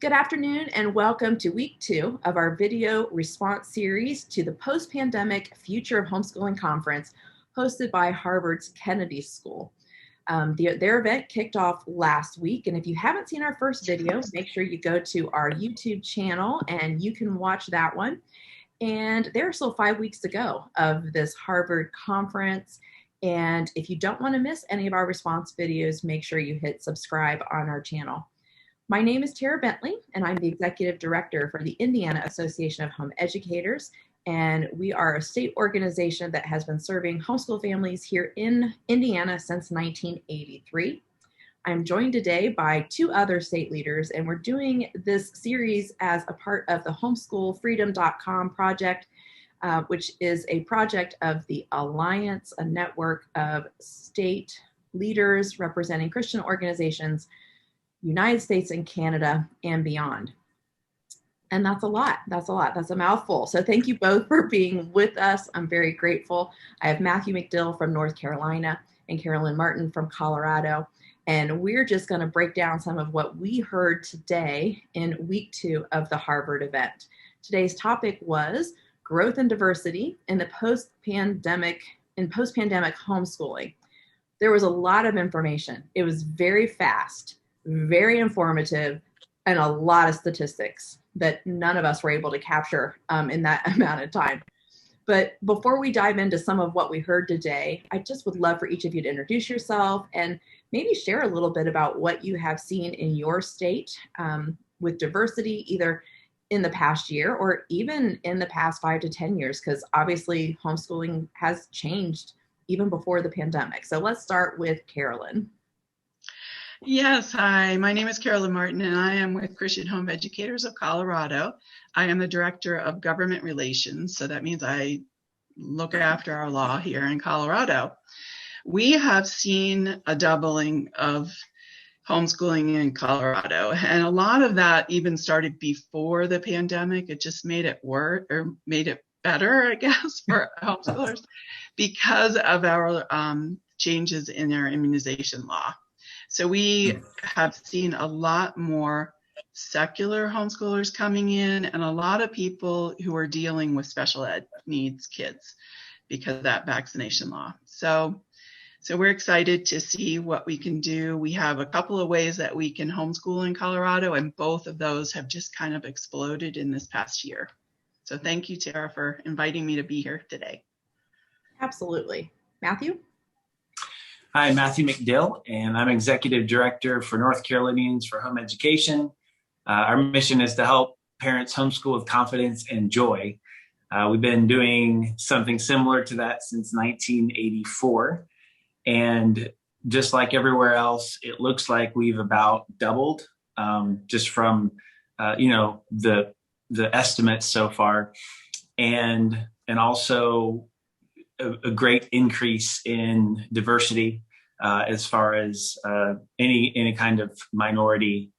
Good afternoon and welcome to week 2 of our video response series to the Post-Pandemic Future of Homeschooling Conference hosted by Harvard's Kennedy School. Their event kicked off last week, and if you haven't seen our first video, make sure you go to our YouTube channel and you can watch that one. And there are still 5 weeks to go of this Harvard conference. And if you don't want to miss any of our response videos, make sure you hit subscribe on our channel. My name is Tara Bentley, and I'm the Executive Director for the Indiana Association of Home Educators, and we are a state organization that has been serving homeschool families here in Indiana since 1983. I'm joined today by 2 other state leaders, and we're doing this series as a part of the HomeschoolFreedom.com project, which is a project of the Alliance, a network of state leaders representing Christian organizations, United States and Canada and beyond. And that's a lot. That's a mouthful. So thank you both for being with us. I'm very grateful. I have Matthew McDaniel from North Carolina and Carolyn Martin from Colorado. And we're just going to break down some of what we heard today in week 2 of the Harvard event. Today's topic was growth and diversity in the post-pandemic homeschooling. There was a lot of information. It was very fast, very informative, and a lot of statistics that none of us were able to capture in that amount of time. But before we dive into some of what we heard today, I just would love for each of you to introduce yourself and maybe share a little bit about what you have seen in your state with diversity, either in the past year or even in the past 5 to 10 years, because obviously homeschooling has changed even before the pandemic. So let's start with Carolyn. Yes, hi, my name is Carolyn Martin, and I am with Christian Home Educators of Colorado. I am the Director of Government Relations, so that means I look after our law here in Colorado. We have seen a doubling of homeschooling in Colorado, and a lot of that even started before the pandemic. It just made it work, or made it better, I guess, for homeschoolers because of our changes in our immunization law. So we have seen a lot more secular homeschoolers coming in and a lot of people who are dealing with special ed needs kids because of that vaccination law. So we're excited to see what we can do. We have a couple of ways that we can homeschool in Colorado, and both of those have just kind of exploded in this past year. So thank you, Tara, for inviting me to be here today. Absolutely. Matthew? Hi, Matthew McDaniel, and I'm Executive Director for North Carolinians for Home Education. Our mission is to help parents homeschool with confidence and joy. We've been doing something similar to that since 1984. And just like everywhere else, it looks like we've about doubled just from, the estimates so far. And also a great increase in diversity as far as any kind of minority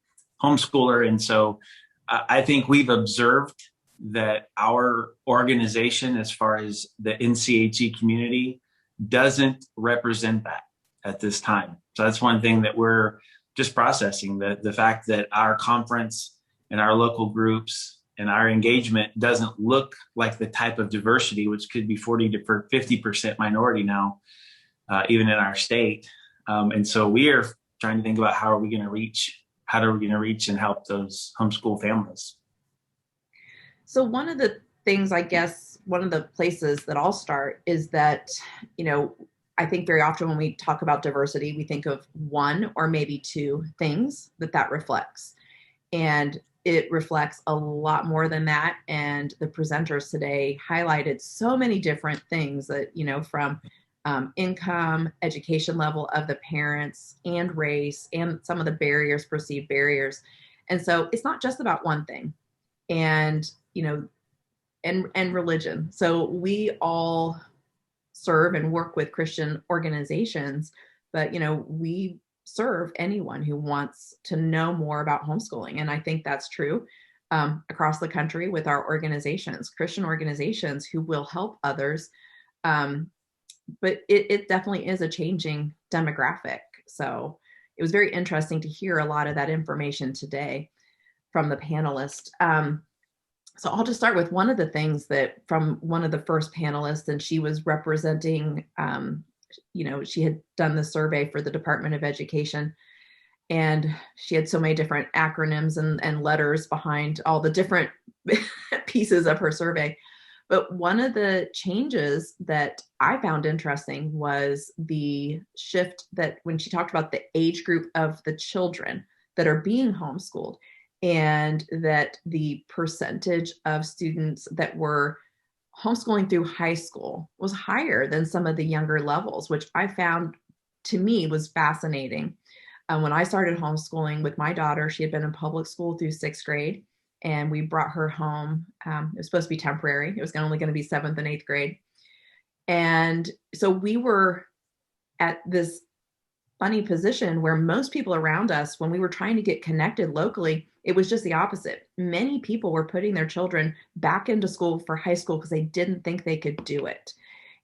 homeschooler. And so I think we've observed that our organization, as far as the NCHE community, doesn't represent that at this time. So that's one thing that we're just processing, the fact that our conference and our local groups and our engagement doesn't look like the type of diversity, which could be 40 to 50% minority now, even in our state. And so we are trying to think about how are we going to reach and help those homeschool families. So one of the things, I guess, one of the places that I'll start is that, I think very often when we talk about diversity, we think of one or maybe 2 things that reflects. And it reflects a lot more than that. And the presenters today highlighted so many different things that, from income, education level of the parents, and race, and some of the perceived barriers. And so it's not just about one thing. And, and religion. So we all serve and work with Christian organizations, but, we serve anyone who wants to know more about homeschooling. And I think that's true across the country with our organizations, Christian organizations who will help others. But it definitely is a changing demographic. So it was very interesting to hear a lot of that information today. from the panelists. So I'll just start with one of the things that from one of the first panelists, and she was representing, she had done the survey for the Department of Education, and she had so many different acronyms and letters behind all the different pieces of her survey. But one of the changes that I found interesting was the shift that when she talked about the age group of the children that are being homeschooled, and that the percentage of students that were homeschooling through high school was higher than some of the younger levels, which I found to me was fascinating. When I started homeschooling with my daughter, she had been in public school through 6th grade, and we brought her home. It was supposed to be temporary. It was only going to be 7th and 8th grade. And so we were at this funny position where most people around us, when we were trying to get connected locally, it was just the opposite. Many people were putting their children back into school for high school because they didn't think they could do it.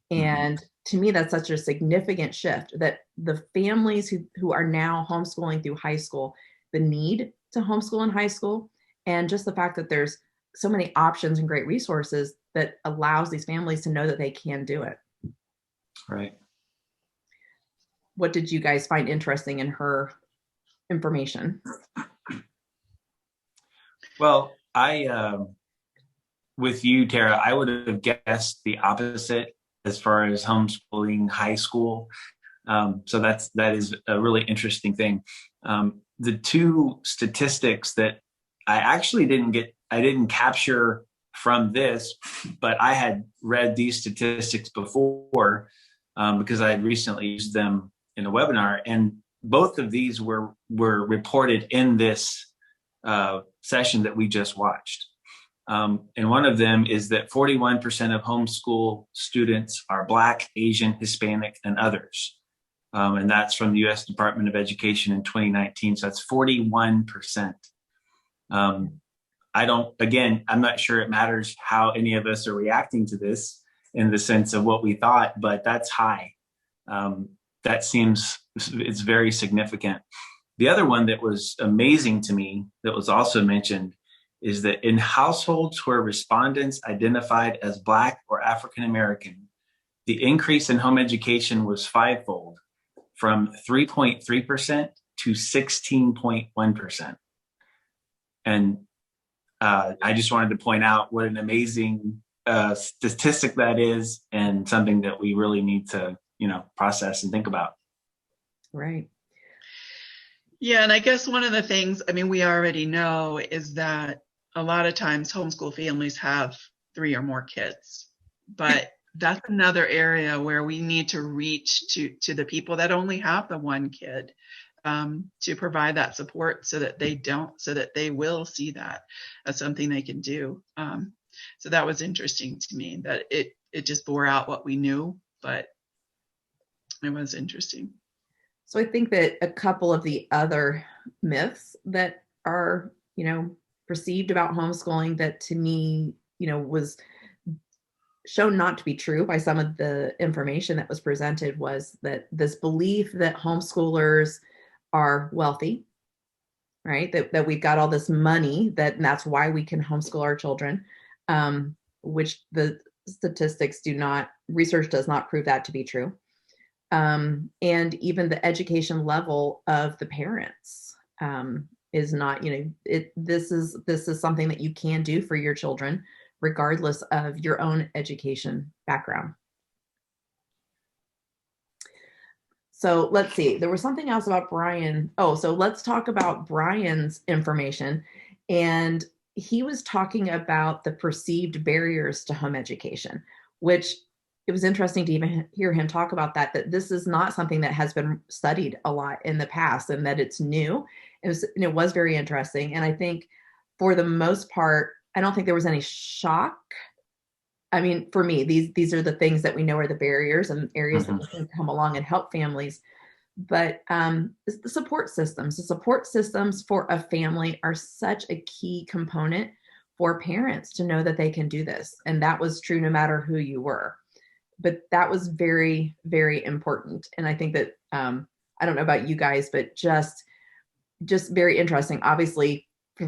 And to me, that's such a significant shift, that the families who are now homeschooling through high school, the need to homeschool in high school, and just the fact that there's so many options and great resources that allows these families to know that they can do it. Right. What did you guys find interesting in her information? Well, with you, Tara, I would have guessed the opposite as far as homeschooling high school. So that is a really interesting thing. The two statistics that I didn't capture from this, but I had read these statistics before because I had recently used them in a webinar, and both of these were reported in this session that we just watched. And one of them is that 41% of homeschool students are Black, Asian, Hispanic, and others. And that's from the U.S. Department of Education in 2019. So that's 41%. I'm not sure it matters how any of us are reacting to this in the sense of what we thought, but that's high. It's very significant. The other one that was amazing to me that was also mentioned is that in households where respondents identified as Black or African American, the increase in home education was fivefold, from 3.3% to 16.1%. And I just wanted to point out what an amazing statistic that is, and something that we really need to, process and think about. Right. Yeah, and I guess one of the things, we already know is that a lot of times homeschool families have 3 or more kids, but that's another area where we need to reach to the people that only have the one kid, to provide that support so that they will see that as something they can do. So that was interesting to me, that it just bore out what we knew, but it was interesting. So I think that a couple of the other myths that are, perceived about homeschooling that to me, was shown not to be true by some of the information that was presented, was that this belief that homeschoolers are wealthy, right? That we've got all this money, and that's why we can homeschool our children, which the research does not prove that to be true. And even the education level of the parents is not, this is something that you can do for your children, regardless of your own education background. So let's see, there was something else about Brian. So let's talk about Brian's information. And he was talking about the perceived barriers to home education, which it was interesting to even hear him talk about that this is not something that has been studied a lot in the past, and that it's new. It was very interesting. And I think for the most part, I don't think there was any shock. For me, these are the things that we know are the barriers and areas that we can come along and help families. But the support systems for a family are such a key component for parents to know that they can do this. And that was true no matter who you were. But that was very, very important. And I think that, I don't know about you guys, but just very interesting. Obviously,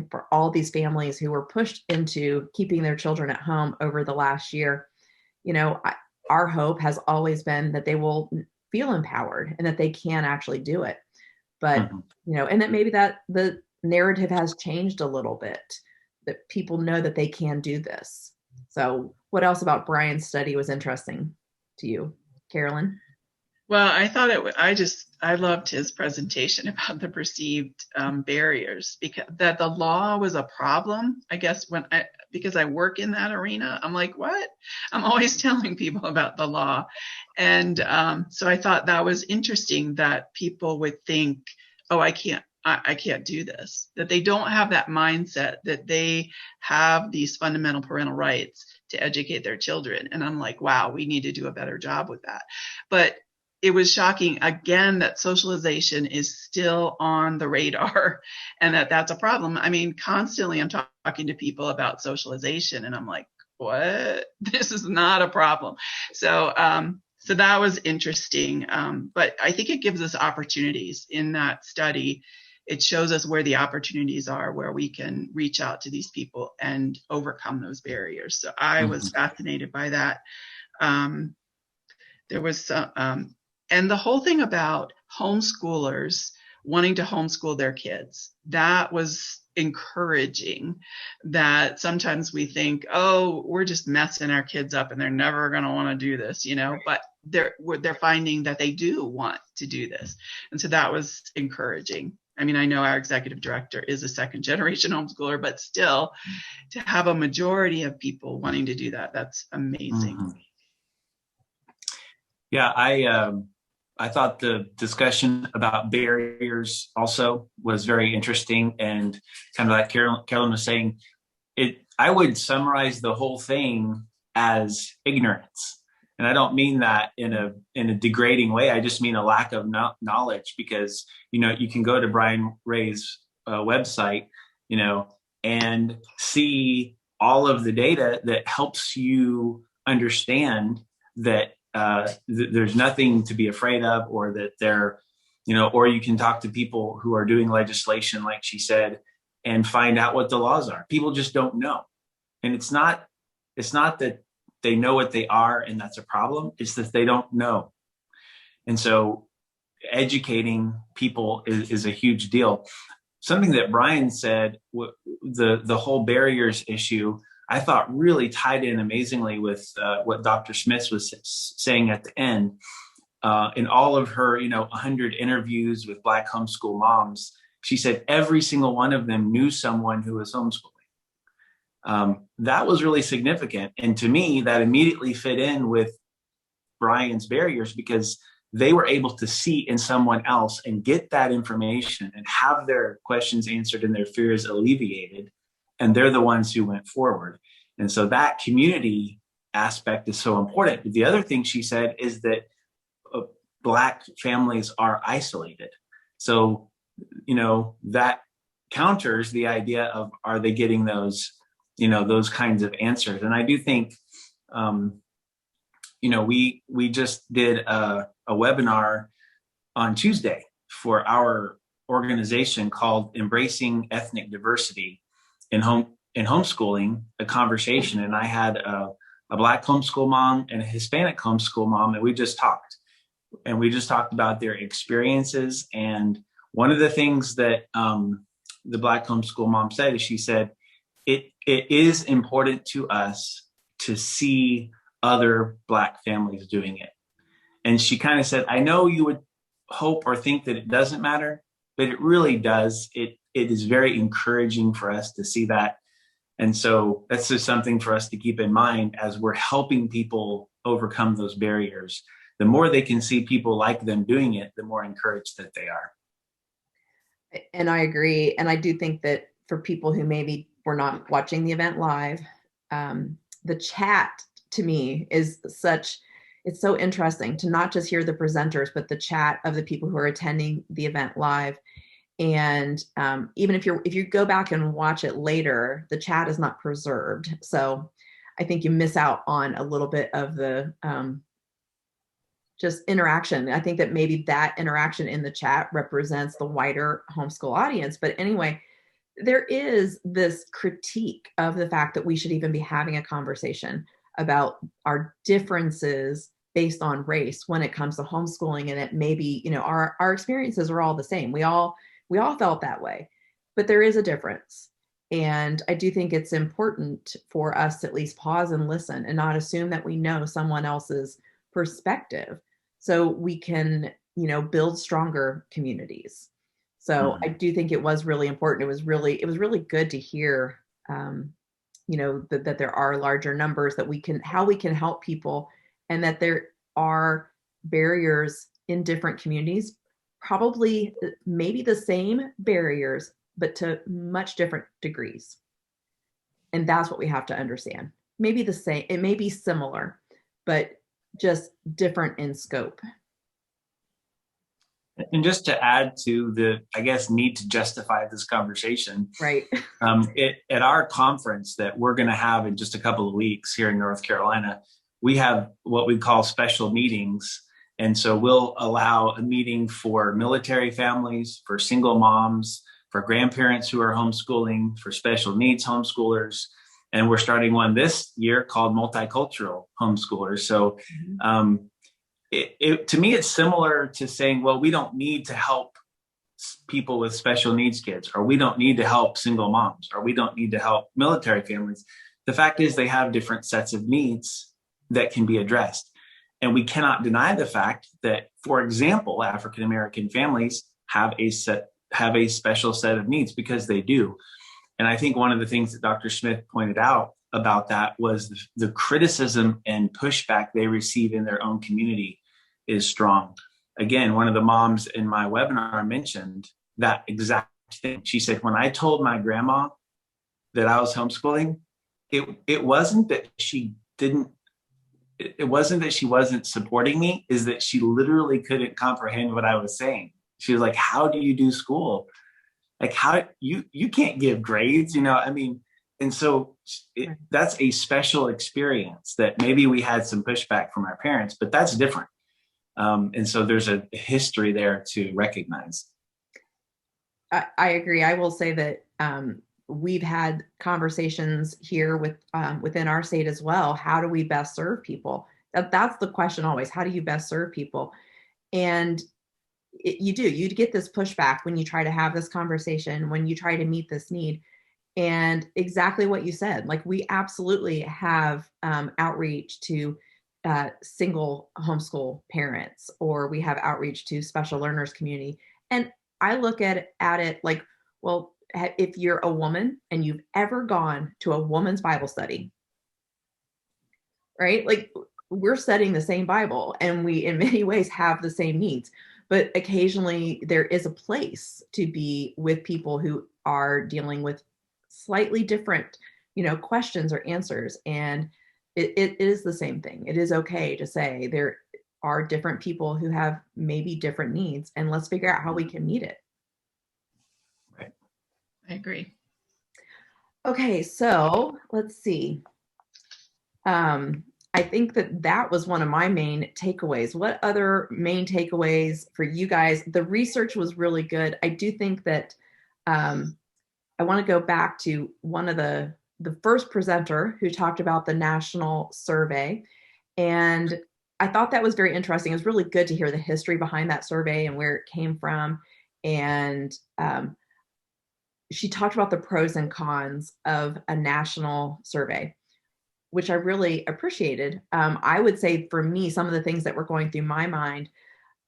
for all these families who were pushed into keeping their children at home over the last year, our hope has always been that they will feel empowered and that they can actually do it. But, and that maybe that the narrative has changed a little bit, that people know that they can do this. So what else about Brian's study was interesting to you, Carolyn? Well, I thought I loved his presentation about the perceived barriers, because that the law was a problem. I guess because I work in that arena, I'm like, what? I'm always telling people about the law. And so I thought that was interesting that people would think, oh, I can't do this, that they don't have that mindset that they have these fundamental parental rights to educate their children. And I'm like, wow, we need to do a better job with that. But it was shocking again that socialization is still on the radar and that's a problem. I mean, constantly I'm talking to people about socialization and I'm like, what? This is not a problem. So that was interesting. But I think it gives us opportunities in that study. It shows us where the opportunities are, where we can reach out to these people and overcome those barriers. So I was fascinated by that. There was some, and the whole thing about homeschoolers wanting to homeschool their kids, that was encouraging. That sometimes we think, oh, we're just messing our kids up and they're never going to want to do this, but they're finding that they do want to do this. And so that was encouraging. I mean, I know our executive director is a second generation homeschooler, but still to have a majority of people wanting to do that, that's amazing. Yeah, I thought the discussion about barriers also was very interesting, and kind of like Carolyn was saying, I would summarize the whole thing as ignorance. And I don't mean that in a degrading way. I just mean a lack of knowledge, because, you can go to Brian Ray's website, and see all of the data that helps you understand that there's nothing to be afraid of, or that or you can talk to people who are doing legislation, like she said, and find out what the laws are. People just don't know. And it's not that they know what they are and that's a problem. It's that they don't know. And so educating people is a huge deal. Something that Brian said, the whole barriers issue, I thought really tied in amazingly with what Dr. Smith was saying at the end. In all of her, 100 interviews with Black homeschool moms, she said every single one of them knew someone who was homeschooling. That was really significant. And to me, that immediately fit in with Brian's barriers, because they were able to see in someone else and get that information and have their questions answered and their fears alleviated. And they're the ones who went forward. And so that community aspect is so important. But the other thing she said is that Black families are isolated. So, that counters the idea of, are they getting those kinds of answers? And I do think, we just did a webinar on Tuesday for our organization called Embracing Ethnic Diversity in Homeschooling, a conversation. And I had a Black homeschool mom and a Hispanic homeschool mom, and we just talked about their experiences. And one of the things that the Black homeschool mom said is, she said, it is important to us to see other Black families doing it. And she kind of said, I know you would hope or think that it doesn't matter, but it really does. It is very encouraging for us to see that. And so that's just something for us to keep in mind as we're helping people overcome those barriers. The more they can see people like them doing it, the more encouraged that they are. And I agree. And I do think that for people who maybe were not watching the event live, the chat to me is it's so interesting to not just hear the presenters, but the chat of the people who are attending the event live. And even if you go back and watch it later, the chat is not preserved. So I think you miss out on a little bit of the just interaction. I think that maybe that interaction in the chat represents the wider homeschool audience. But anyway, there is this critique of the fact that we should even be having a conversation about our differences based on race when it comes to homeschooling, and it maybe, our experiences are all the same. We all felt that way, but there is a difference. And I do think it's important for us to at least pause and listen and not assume that we know someone else's perspective, so we can, build stronger communities. So I do think it was really important. It was really good to hear, that there are larger numbers, how we can help people, and that there are barriers in different communities, probably maybe the same barriers, but to much different degrees. And that's what we have to understand. Maybe the same, it may be similar, but just different in scope. And just to add to the, I guess, need to justify this conversation, right? At our conference that we're going to have in just a couple of weeks here in North Carolina, we have what we call special meetings. And so we'll allow a meeting for military families, for single moms, for grandparents who are homeschooling, for special needs homeschoolers. And we're starting one this year called multicultural homeschoolers. So to me, it's similar to saying, well, we don't need to help people with special needs kids, or we don't need to help single moms, or we don't need to help military families. The fact is they have different sets of needs that can be addressed. And we cannot deny the fact that, for example, African-American families have a special set of needs, because they do. And I think one of the things that Dr. Smith pointed out about that was the criticism and pushback they receive in their own community is strong. Again, one of the moms in my webinar mentioned that exact thing. She said, when I told my grandma that I was homeschooling, it wasn't that she wasn't supporting me, is that she literally couldn't comprehend what I was saying. She was like, how do you do school? Like, how you can't give grades, and so that's a special experience that maybe we had some pushback from our parents, but that's different. And so there's a history there to recognize. I agree. I will say that we've had conversations here within our state as well. How do we best serve people? That's the question always. How do you best serve people? And you get this pushback when you try to have this conversation, when you try to meet this need. And exactly what you said, like, we absolutely have outreach to single homeschool parents, or we have outreach to special learners community. And I look at it like, well, if you're a woman and you've ever gone to a woman's Bible study, right? Like, we're studying the same Bible, and we in many ways have the same needs. But occasionally there is a place to be with people who are dealing with slightly different, questions or answers. And it is the same thing. It is okay to say there are different people who have maybe different needs, and let's figure out how we can meet it. Right. I agree. Okay, so let's see. I think that was one of my main takeaways. What other main takeaways for you guys? The research was really good. I do think that I want to go back to one of the first presenter who talked about the national survey. And I thought that was very interesting. It was really good to hear the history behind that survey and where it came from. And she talked about the pros and cons of a national survey, which I really appreciated. I would say for me, some of the things that were going through my mind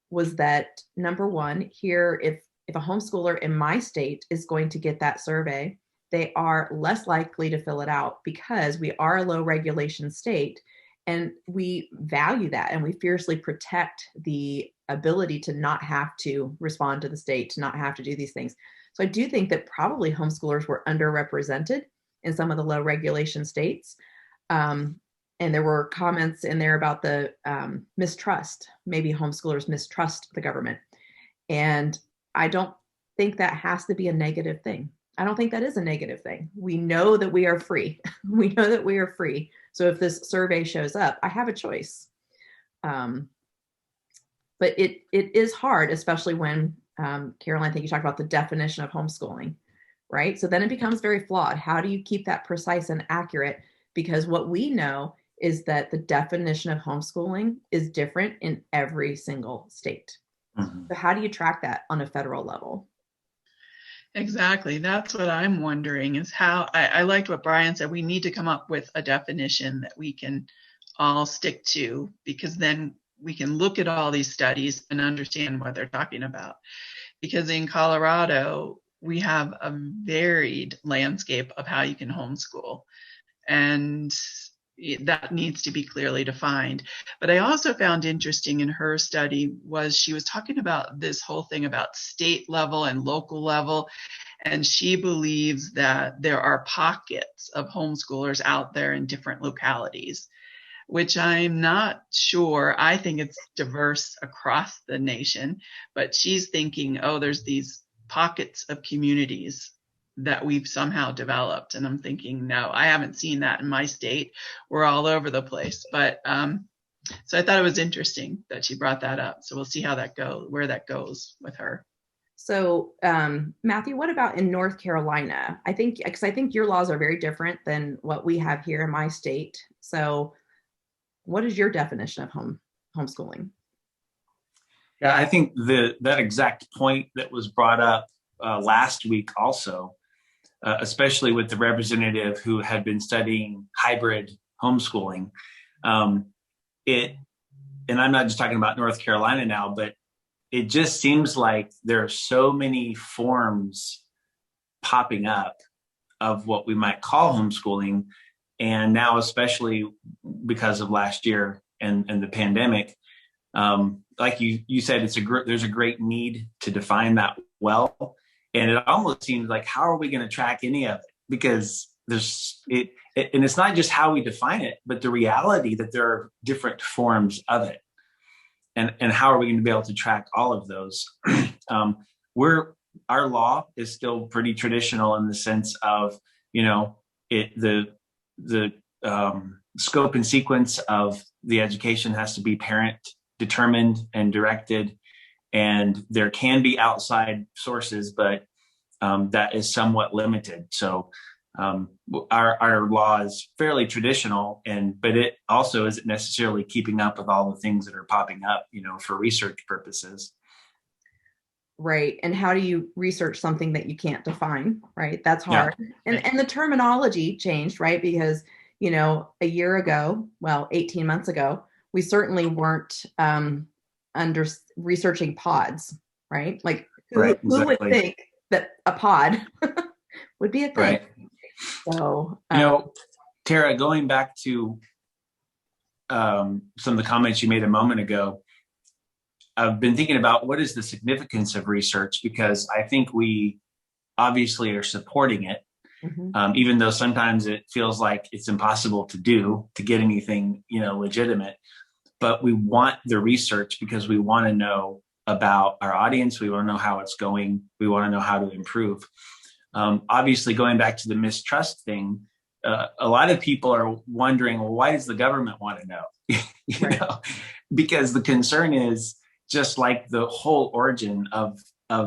was that, number one, here, if a homeschooler in my state is going to get that survey, they are less likely to fill it out, because we are a low regulation state, and we value that, and we fiercely protect the ability to not have to respond to the state, to not have to do these things. So I do think that probably homeschoolers were underrepresented in some of the low regulation states. And there were comments in there about the mistrust. Maybe homeschoolers mistrust the government. And I don't think that has to be a negative thing. I don't think that is a negative thing. We know that we are free. We know that we are free. So if this survey shows up, I have a choice. But it is hard, especially when, Carolyn, I think you talked about the definition of homeschooling. right? So then it becomes very flawed. How do you keep that precise and accurate? Because what we know is that the definition of homeschooling is different in every single state. Mhm. So how do you track that on a federal level? Exactly. That's what I'm wondering is how I liked what Brian said. We need to come up with a definition that we can all stick to, because then we can look at all these studies and understand what they're talking about. Because in Colorado, we have a varied landscape of how you can homeschool, and that needs to be clearly defined. But I also found interesting in her study was she was talking about this whole thing about state level and local level. And she believes that there are pockets of homeschoolers out there in different localities, which I'm not sure. I think it's diverse across the nation, but she's thinking, oh, there's these pockets of communities that we've somehow developed. And I'm thinking, no, I haven't seen that in my state. We're all over the place. But so I thought it was interesting that she brought that up. So we'll see how that goes, where that goes with her. So, Matthew, what about in North Carolina? I think, because I think your laws are very different than what we have here in my state. So, what is your definition of homeschooling? Yeah, I think that exact point that was brought up last week also, especially with the representative who had been studying hybrid homeschooling, and I'm not just talking about North Carolina now, but it just seems like there are so many forms popping up of what we might call homeschooling. And now, especially because of last year and the pandemic, like you said, there's a great need to define that well. And it almost seems like, how are we going to track any of it? Because and it's not just how we define it, but the reality that there are different forms of it. And how are we going to be able to track all of those? Our law is still pretty traditional in the sense of, the scope and sequence of the education has to be parent determined and directed, and there can be outside sources, but that is somewhat limited. So our law is fairly traditional, but it also isn't necessarily keeping up with all the things that are popping up, for research purposes. Right. And how do you research something that you can't define? Right. That's hard. Yeah. And the terminology changed, right? Because, a year ago, 18 months ago, we certainly weren't researching pods, right? Like who would think that a pod would be a thing? Right. So, Tara, going back to some of the comments you made a moment ago, I've been thinking about what is the significance of research, because I think we obviously are supporting it, even though sometimes it feels like it's impossible to get anything, legitimate. But we want the research because we want to know about our audience. We want to know how it's going. We want to know how to improve. Obviously, going back to the mistrust thing, a lot of people are wondering, well, why does the government want to know? Because the concern is, just like the whole origin of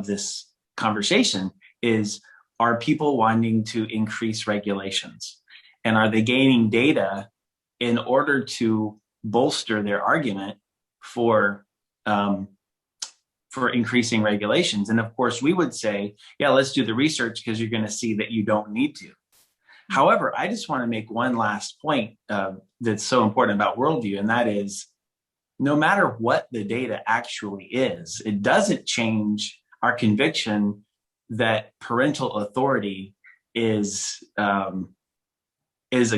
this conversation is, are people wanting to increase regulations? And are they gaining data in order to bolster their argument for increasing regulations? And of course, we would say, yeah, let's do the research, because you're going to see that you don't need to. However, I just want to make one last point that's so important about worldview, and that is, no matter what the data actually is, it doesn't change our conviction that parental authority is a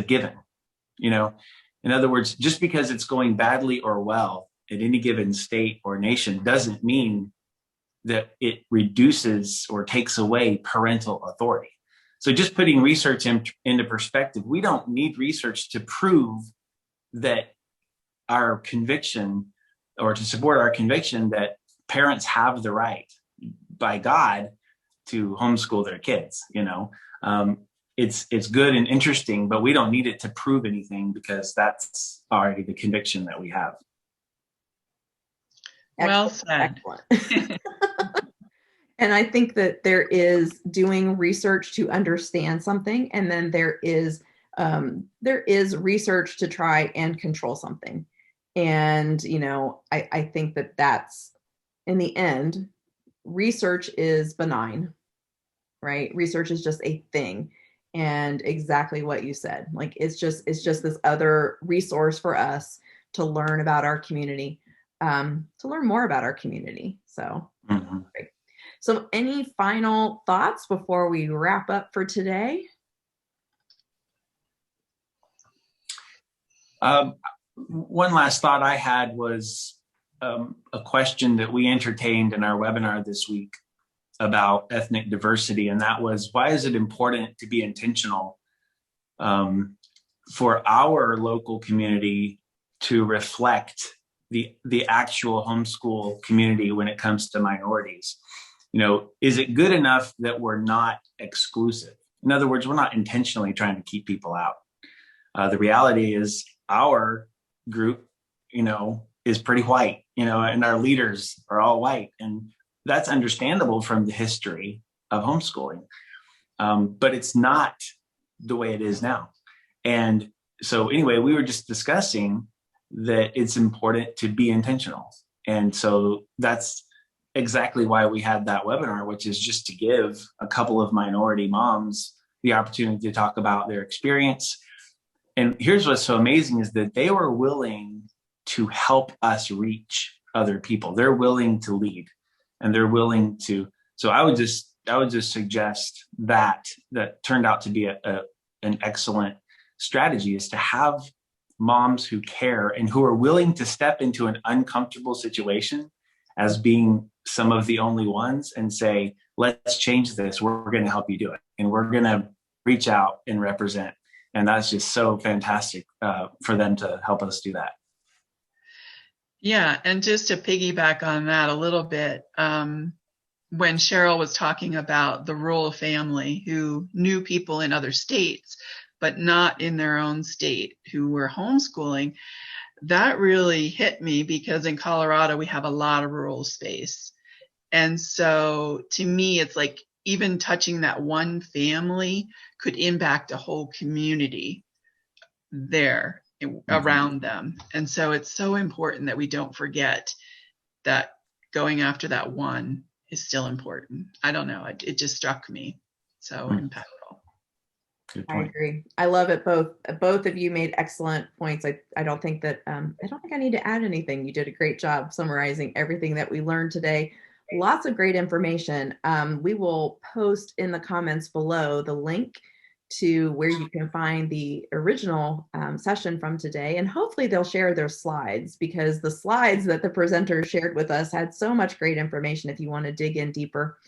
given. In other words, just because it's going badly or well at any given state or nation doesn't mean that it reduces or takes away parental authority. So just putting research into perspective, we don't need research to prove that our conviction, or to support our conviction that parents have the right by God to homeschool their kids. It's good and interesting, but we don't need it to prove anything, because that's already the conviction that we have. Well said. Excellent. And I think that there is doing research to understand something, and then there is research to try and control something. And, I think that that's, in the end, research is benign, right? Research is just a thing. And exactly what you said, like, it's just this other resource for us to learn about our community, to learn more about our community. So, great. So any final thoughts before we wrap up for today? One last thought I had was a question that we entertained in our webinar this week about ethnic diversity, and that was, why is it important to be intentional for our local community to reflect the actual homeschool community when it comes to minorities? Is it good enough that we're not exclusive? In other words, we're not intentionally trying to keep people out. The reality is our group, is pretty white, and our leaders are all white. And that's understandable from the history of homeschooling. But it's not the way it is now. And so anyway, we were just discussing that it's important to be intentional. And so that's exactly why we had that webinar, which is just to give a couple of minority moms the opportunity to talk about their experience. And here's what's so amazing is that they were willing to help us reach other people. They're willing to lead, and they're willing to. So I would just suggest that turned out to be an excellent strategy, is to have moms who care and who are willing to step into an uncomfortable situation as being some of the only ones and say, let's change this. We're going to help you do it. And we're going to reach out and represent. And that's just so fantastic for them to help us do that. Yeah. And just to piggyback on that a little bit, when Cheryl was talking about the rural family who knew people in other states, but not in their own state, who were homeschooling, that really hit me, because in Colorado, we have a lot of rural space. And so to me, it's like even touching that one family could impact a whole community there around them. And so it's so important that we don't forget that going after that one is still important. I don't know. It just struck me. So impactful. I agree. I love it. Both of you made excellent points. I don't think I need to add anything. You did a great job summarizing everything that we learned today. Lots of great information. We will post in the comments below the link to where you can find the original session from today. And hopefully they'll share their slides, because the slides that the presenters shared with us had so much great information if you want to dig in deeper.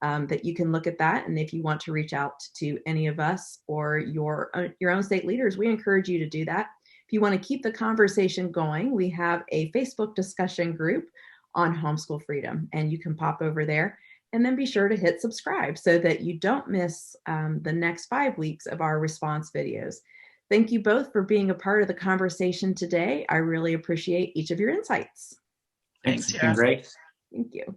That you can look at that. And if you want to reach out to any of us or your own state leaders, we encourage you to do that. If you want to keep the conversation going, we have a Facebook discussion group on Homeschool Freedom, and you can pop over there, and then be sure to hit subscribe so that you don't miss the next 5 weeks of our response videos. Thank you both for being a part of the conversation today. I really appreciate each of your insights. Thanks. It's been great. Thank you.